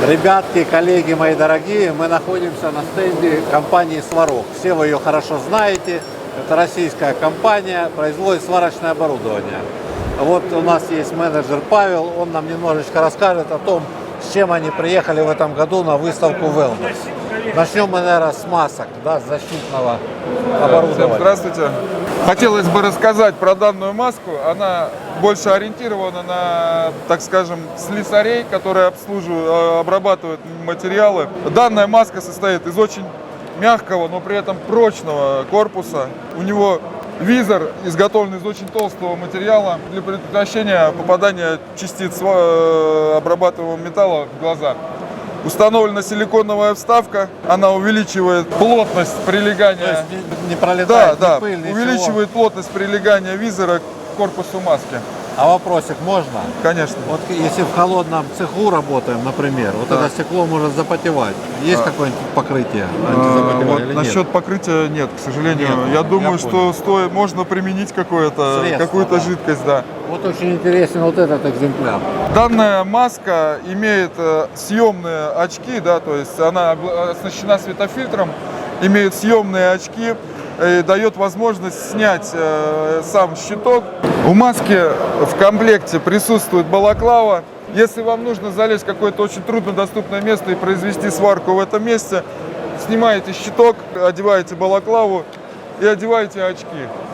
Ребятки, коллеги мои дорогие, мы находимся на стенде компании Сварог. Все вы ее хорошо знаете. Это российская компания, производит сварочное оборудование. Вот у нас есть менеджер Павел, он нам немножечко расскажет о том, с чем они приехали в этом году на выставку Wellness. Начнем мы, наверное, с масок, да, с защитного оборудования. Всем здравствуйте. Хотелось бы рассказать про данную маску. Она больше ориентирована на, так скажем, слесарей, которые обрабатывают материалы. Данная маска состоит из очень мягкого, но при этом прочного корпуса. У него визор изготовлен из очень толстого материала для предотвращения попадания частиц обрабатываемого металла в глаза. Установлена силиконовая вставка, она увеличивает плотность прилегания. То есть не пролетает ни пыль, ничего. Увеличивает плотность прилегания визора к корпусу маски. А вопросик можно? Конечно. Вот если в холодном цеху работаем, например, вот это стекло может запотевать. Есть какое-нибудь покрытие антизапотевание или нет? Насчет покрытия нет, к сожалению. Нет, я думаю, что можно применить какую-то жидкость, да. Вот очень интересен вот этот экземпляр. Данная маска имеет съемные очки, да, то есть она оснащена светофильтром, имеет съемные очки, и дает возможность снять сам щиток. У маски в комплекте присутствует балаклава. Если вам нужно залезть в какое-то очень труднодоступное место и произвести сварку в этом месте, снимаете щиток, одеваете балаклаву и одеваете очки.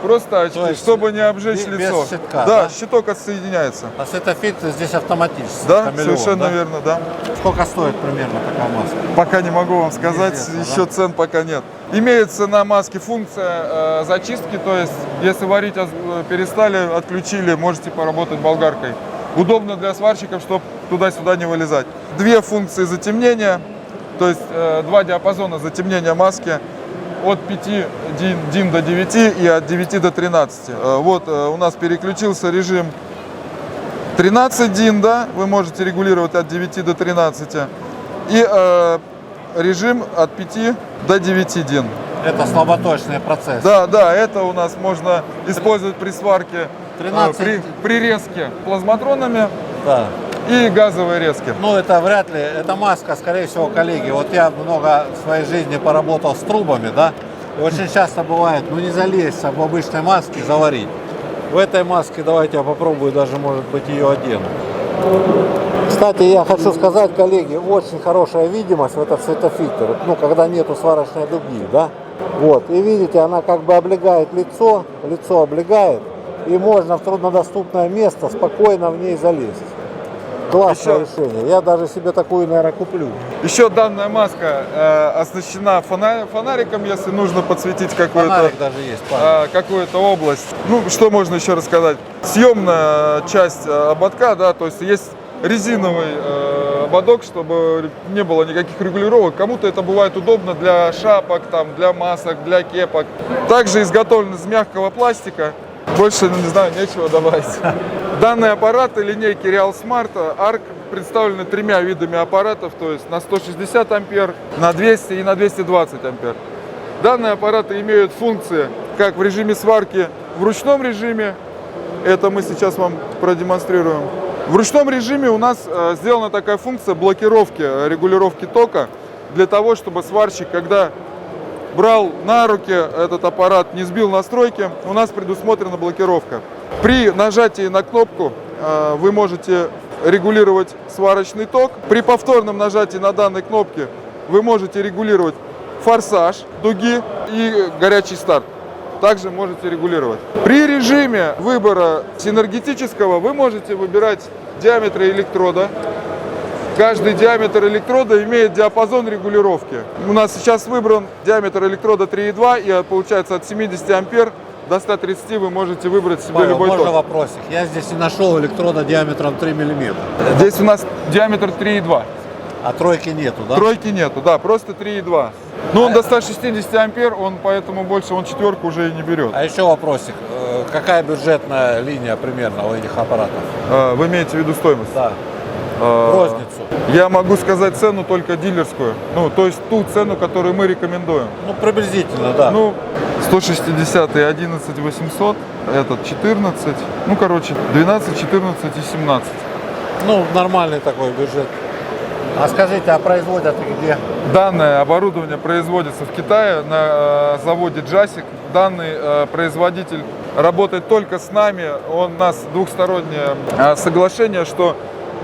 Просто очки, чтобы не обжечь лицо. Щитка, да, щиток отсоединяется. А светофильтр здесь автоматически. Да, камелеон, совершенно верно, да. Сколько стоит примерно такая маска? Пока не могу вам сказать, еще да? цен пока нет. Имеется на маске функция зачистки, то есть если варить перестали, отключили, можете поработать болгаркой. Удобно для сварщиков, чтобы туда-сюда не вылезать. Две функции затемнения, то есть два диапазона затемнения маски. От 5 дин до 9 и от 9 до 13. Вот у нас переключился режим 13 дин, да, вы можете регулировать от 9 до 13. И режим от 5 до 9 дин. Это слаботочный процесс. Да, это у нас можно использовать при сварке, 13... при резке плазматронами. Да. И газовые резки. Ну, это вряд ли, это маска, скорее всего, коллеги. Вот я много в своей жизни поработал с трубами, да, и очень часто бывает, не залезть в обычной маске, заварить. В этой маске, давайте я попробую, даже, может быть, ее одену. Кстати, я хочу сказать, коллеги, очень хорошая видимость в этот светофильтр, когда нету сварочной дуги, да. Вот, и видите, она как бы облегает лицо облегает, и можно в труднодоступное место спокойно в ней залезть. Классное решение. Я даже себе такую, наверное, куплю. Еще данная маска оснащена фонариком, если нужно подсветить какую-то область. Ну, что можно еще рассказать? Съемная часть ободка, да, то есть есть резиновый ободок, чтобы не было никаких регулировок. Кому-то это бывает удобно для шапок, для масок, для кепок. Также изготовлен из мягкого пластика. Больше, не знаю, нечего добавить. Данные аппараты линейки Real Smart Arc представлены тремя видами аппаратов, то есть на 160 ампер, на 200 и на 220 ампер. Данные аппараты имеют функции как в режиме сварки в ручном режиме, это мы сейчас вам продемонстрируем. В ручном режиме у нас сделана такая функция блокировки, регулировки тока, для того, чтобы сварщик, когда брал на руки этот аппарат, не сбил настройки, у нас предусмотрена блокировка. При нажатии на кнопку вы можете регулировать сварочный ток. При повторном нажатии на данной кнопке вы можете регулировать форсаж дуги и горячий старт. Также можете регулировать. При режиме выбора синергетического вы можете выбирать диаметры электрода. Каждый диаметр электрода имеет диапазон регулировки. У нас сейчас выбран диаметр электрода 3,2, и получается от 70 ампер до 130 вы можете выбрать себе любой ток. Можно вопросик? Я здесь не нашел электрода диаметром 3 мм. Здесь у нас диаметр 3,2. А тройки нету, да? Тройки нету, да, просто 3,2. Но он до 160 ампер, поэтому больше он четверку уже и не берет. А еще вопросик. Какая бюджетная линия примерно у этих аппаратов? Вы имеете в виду стоимость? Да. Розницу. Я могу сказать цену только дилерскую. То есть ту цену, которую мы рекомендуем. Приблизительно, да. 160 и 11 800, этот 14, 12, 14 и 17. Нормальный такой бюджет. А скажите, а производят их где? Данное оборудование производится в Китае на заводе Джасик. Данный производитель работает только с нами. У нас двухстороннее соглашение, что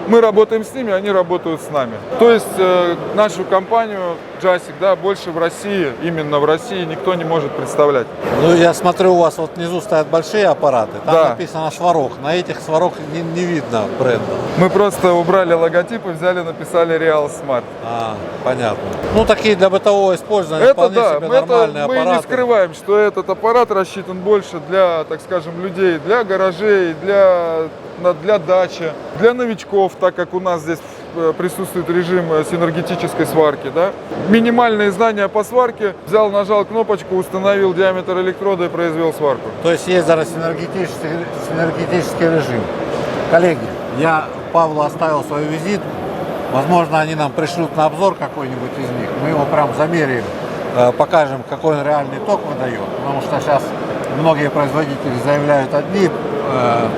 мы работаем с ними, они работают с нами. То есть нашу компанию Джасик, да, больше в России, именно в России никто не может представлять. Ну, я смотрю, у вас вот внизу стоят большие аппараты, там Да. написано Сварог. На этих Сварог не видно бренда. Мы просто убрали логотип и взяли, написали Real Smart. А, понятно. Ну, такие для бытового использования Это вполне да, себе нормальные мы не аппараты. скрываем, что этот аппарат рассчитан больше для, так скажем, людей, для гаражей, для дачи, для новичков, так как у нас здесь присутствует режим синергетической сварки. Да? Минимальные знания по сварке, взял, нажал кнопочку, установил диаметр электрода и произвел сварку. То есть есть даже синергетический режим. Коллеги, я Павлу оставил свою визитку. Возможно, они нам пришлют на обзор какой-нибудь из них. Мы его прям замеряем, покажем, какой он реальный ток выдает. Потому что сейчас многие производители заявляют одни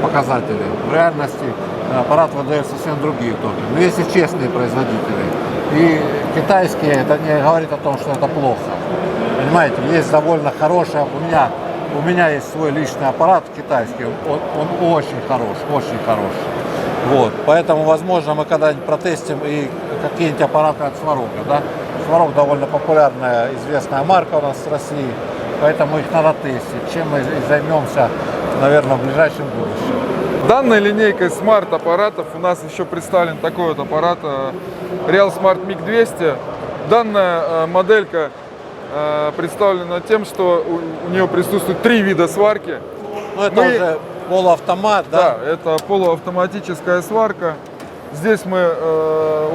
показатели. В реальности аппарат выдает совсем другие токи. Но если честные производители и китайские, это не говорит о том, что это плохо. Понимаете, есть довольно хороший, у меня есть свой личный аппарат китайский, он очень хорош, очень хорош. Вот, поэтому, возможно, мы когда-нибудь протестим и какие-нибудь аппараты от Сварога, да? Сварог довольно популярная, известная марка у нас в России, поэтому их надо тестить, чем мы и займемся, наверное, в ближайшем будущем. Данной линейкой смарт-аппаратов у нас еще представлен такой вот аппарат Real Smart MIG 200. Данная моделька представлена тем, что у нее присутствует 3 вида сварки. Ну, это уже полуавтомат, да? Да, это полуавтоматическая сварка. Здесь мы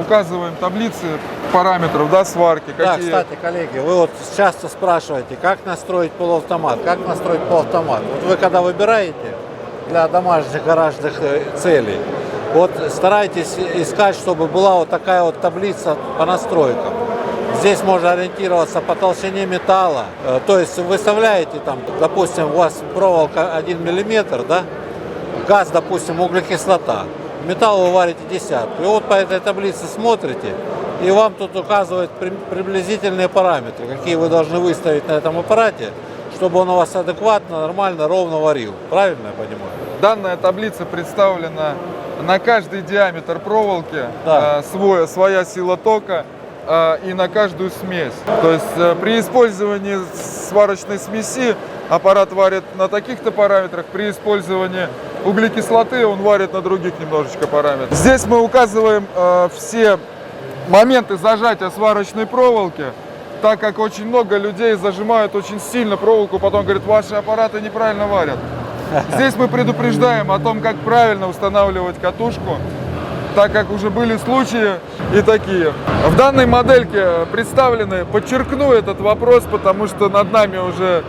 указываем таблицы параметров, да, сварки. Да, кстати, коллеги, вы вот часто спрашиваете, как настроить полуавтомат, как настроить полуавтомат. Вот вы когда выбираете для домашних гаражных целей, вот старайтесь искать, чтобы была вот такая вот таблица по настройкам. Здесь можно ориентироваться по толщине металла, то есть выставляете там, допустим, у вас проволока 1 миллиметр, да, газ, допустим, углекислота, металл вы варите десятку. И вот по этой таблице смотрите, и вам тут указывают приблизительные параметры, какие вы должны выставить на этом аппарате, чтобы он у вас адекватно, нормально, ровно варил. Правильно я понимаю? Данная таблица представлена на каждый диаметр проволоки, Да. своя сила тока и на каждую смесь. То есть при использовании сварочной смеси аппарат варит на таких-то параметрах, при использовании углекислоты он варит на других немножечко параметрах. Здесь мы указываем все моменты зажатия сварочной проволоки, так как очень много людей зажимают очень сильно проволоку, потом говорят, ваши аппараты неправильно варят. Здесь мы предупреждаем о том, как правильно устанавливать катушку, так как уже были случаи и такие. В данной модельке представлены, подчеркну этот вопрос, потому что над нами уже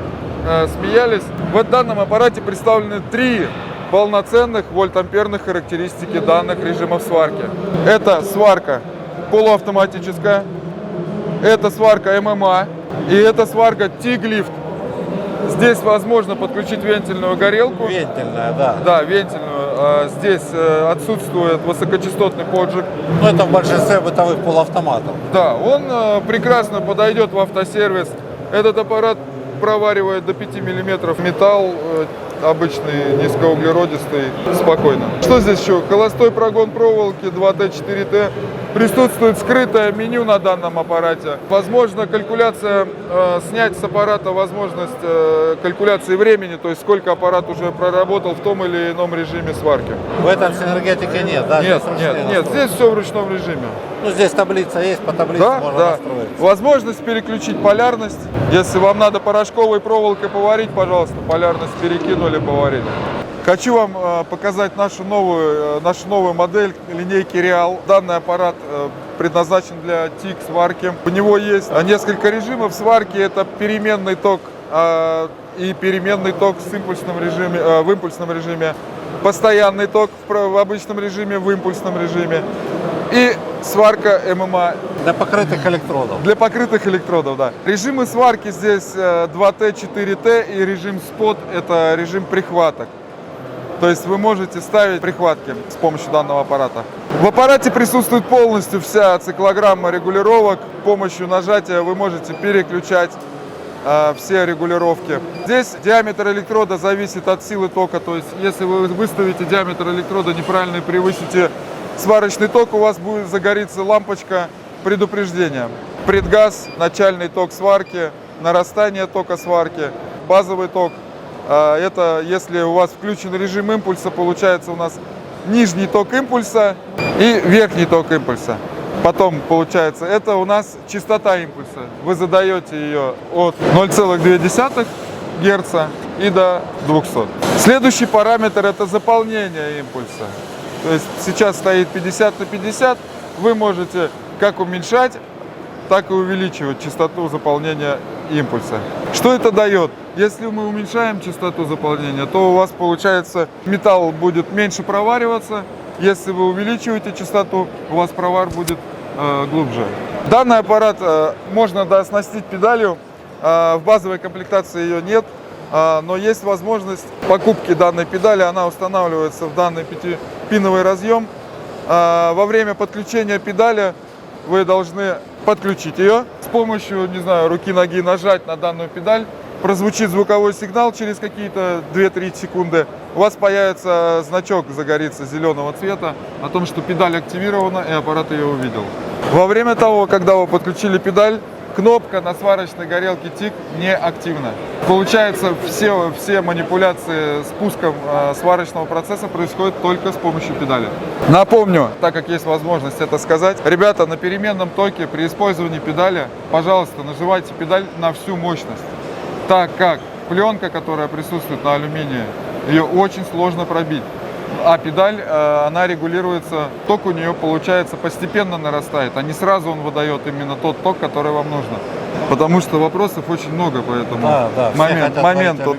смеялись. В данном аппарате представлены 3 полноценных вольтамперных характеристики данных режимов сварки. Это сварка полуавтоматическая, это сварка ММА и это сварка TIG-лифт. Здесь возможно подключить вентильную горелку. Вентильная, да. Да, вентильную. Здесь отсутствует высокочастотный поджиг. Ну, это в большинстве бытовых полуавтоматов. Да, он прекрасно подойдет в автосервис. Этот аппарат проваривает до 5 миллиметров металл, обычный, низкоуглеродистый, спокойно. Что здесь еще? Холостой прогон проволоки 2Т, 4Т. Присутствует скрытое меню на данном аппарате. Возможно, калькуляция, снять с аппарата возможность калькуляции времени, то есть сколько аппарат уже проработал в том или ином режиме сварки. В этом синергетике нет, да? Нет, здесь все в ручном режиме. Ну, здесь таблица есть, по таблице можно настроить. Возможность переключить полярность. Если вам надо порошковой проволокой поварить, пожалуйста, полярность перекинули, поварили. Хочу вам показать нашу новую модель линейки Real. Данный аппарат предназначен для TIG сварки. У него есть несколько режимов сварки. Это переменный ток и переменный ток в импульсном режиме, постоянный ток в обычном режиме, в импульсном режиме и сварка ММА. Для покрытых электродов. Для покрытых электродов, да. Режимы сварки здесь 2Т, 4Т и режим спот – это режим прихваток. То есть вы можете ставить прихватки с помощью данного аппарата. В аппарате присутствует полностью вся циклограмма регулировок. С помощью нажатия вы можете переключать все регулировки. Здесь диаметр электрода зависит от силы тока. То есть если вы выставите диаметр электрода неправильно и превысите сварочный ток, у вас будет загориться лампочка предупреждения. Предгаз, начальный ток сварки, нарастание тока сварки, базовый ток. Это если у вас включен режим импульса, получается у нас нижний ток импульса и верхний ток импульса. Потом получается, это у нас частота импульса. Вы задаете ее от 0,2 Гц и до 200. Следующий параметр — это заполнение импульса. То есть сейчас стоит 50 на 50. Вы можете как уменьшать, так и увеличивать частоту заполнения импульса. Что это дает? Если мы уменьшаем частоту заполнения, то у вас получается металл будет меньше провариваться. Если вы увеличиваете частоту, у вас провар будет глубже. Данный аппарат можно дооснастить педалью. В базовой комплектации ее нет, но есть возможность покупки данной педали. Она устанавливается в данный 5-пиновый разъем. Во время подключения педали вы должны подключить ее с помощью, не знаю, руки-ноги, нажать на данную педаль. Прозвучит звуковой сигнал через какие-то 2-3 секунды. У вас появится значок, загорится зеленого цвета о том, что педаль активирована и аппарат ее увидел. Во время того, когда вы подключили педаль, кнопка на сварочной горелке ТИК не активна. Получается, все манипуляции с пуском сварочного процесса происходят только с помощью педали. Напомню, так как есть возможность это сказать, ребята, на переменном токе при использовании педали, пожалуйста, нажимайте педаль на всю мощность, так как пленка, которая присутствует на алюминии, ее очень сложно пробить. А педаль, она регулируется, ток у нее, получается, постепенно нарастает, а не сразу он выдает именно тот ток, который вам нужно. Потому что вопросов очень много по этому моменту.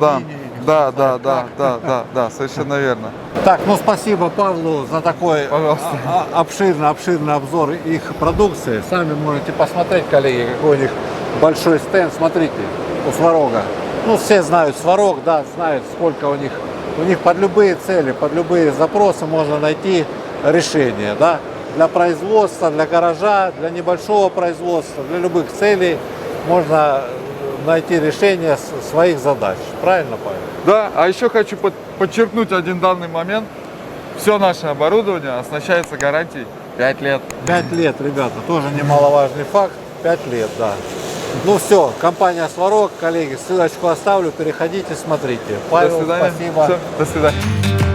Да, совершенно верно. Так, ну спасибо Павлу за такой обширный обзор их продукции. Сами можете посмотреть, коллеги, какой у них большой стенд. Смотрите, у Сварога. Ну, все знают Сварог, да, знают, сколько у них под любые цели, под любые запросы можно найти решение, да, для производства, для гаража, для небольшого производства, для любых целей можно найти решение своих задач. Правильно, Павел? Да, а еще хочу подчеркнуть один данный момент. Все наше оборудование оснащается гарантией 5 лет. 5 лет, ребята, тоже немаловажный факт. 5 лет, да. Ну все, компания Сварог, коллеги, ссылочку оставлю, переходите, смотрите. Павел, до свидания. Спасибо. Все, до свидания.